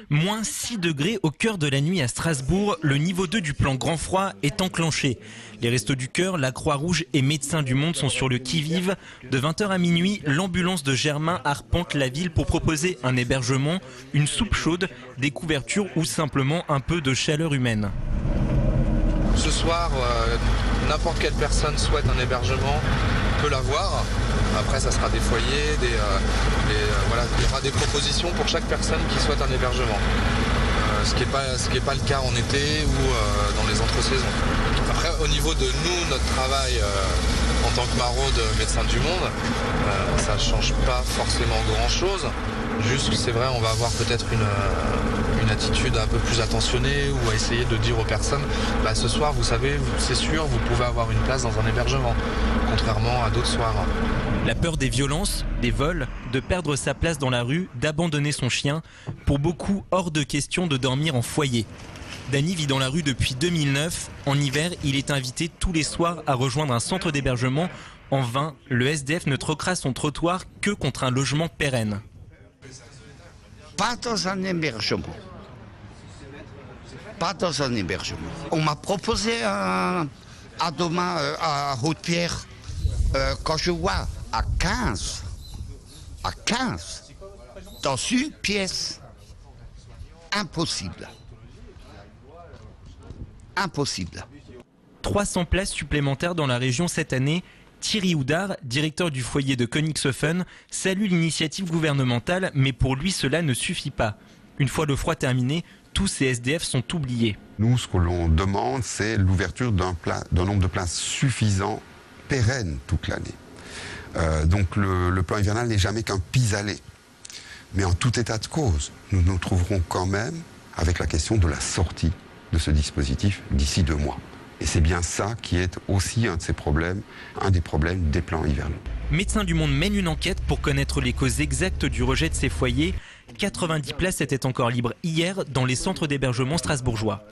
Moins 6 degrés au cœur de la nuit à Strasbourg, le niveau 2 du plan Grand Froid est enclenché. Les Restos du Cœur, la Croix-Rouge et Médecins du Monde sont sur le qui-vive. De 20h à minuit, l'ambulance de Germain arpente la ville pour proposer un hébergement, une soupe chaude, des couvertures ou simplement un peu de chaleur humaine. Ce soir, n'importe quelle personne souhaite un hébergement peut l'avoir. Après, ça sera des foyers, voilà, il y aura des propositions pour chaque personne qui souhaite un hébergement. Ce qui n'est pas le cas en été ou dans les entre-saisons. Après, au niveau de nous, notre travail en tant que maraude Médecins du Monde, ça ne change pas forcément grand-chose. Juste, c'est vrai, on va avoir peut-être une attitude un peu plus attentionnée ou à essayer de dire aux personnes, ce soir, vous savez, c'est sûr, vous pouvez avoir une place dans un hébergement, contrairement à d'autres soirs. La peur des violences, des vols, de perdre sa place dans la rue, d'abandonner son chien. Pour beaucoup, hors de question de dormir en foyer. Dany vit dans la rue depuis 2009. En hiver, il est invité tous les soirs à rejoindre un centre d'hébergement. En vain, le SDF ne troquera son trottoir que contre un logement pérenne. Pas dans un hébergement. Pas dans un hébergement. On m'a proposé à demain à Haute-Pierre, quand je vois à 15, dans une pièce, impossible. Impossible. 300 places supplémentaires dans la région cette année. Thierry Houdard, directeur du foyer de Königshofen, salue l'initiative gouvernementale, mais pour lui cela ne suffit pas. Une fois le froid terminé, tous ces SDF sont oubliés. Nous, ce que l'on demande, c'est l'ouverture d'un nombre de places suffisant, pérenne toute l'année. Donc le plan hivernal n'est jamais qu'un pis-aller. Mais en tout état de cause, nous nous trouverons quand même avec la question de la sortie de ce dispositif d'ici 2 mois. Et c'est bien ça qui est aussi un des problèmes des plans hivernaux. Médecins du Monde mène une enquête pour connaître les causes exactes du rejet de ces foyers. 90 places étaient encore libres hier dans les centres d'hébergement strasbourgeois.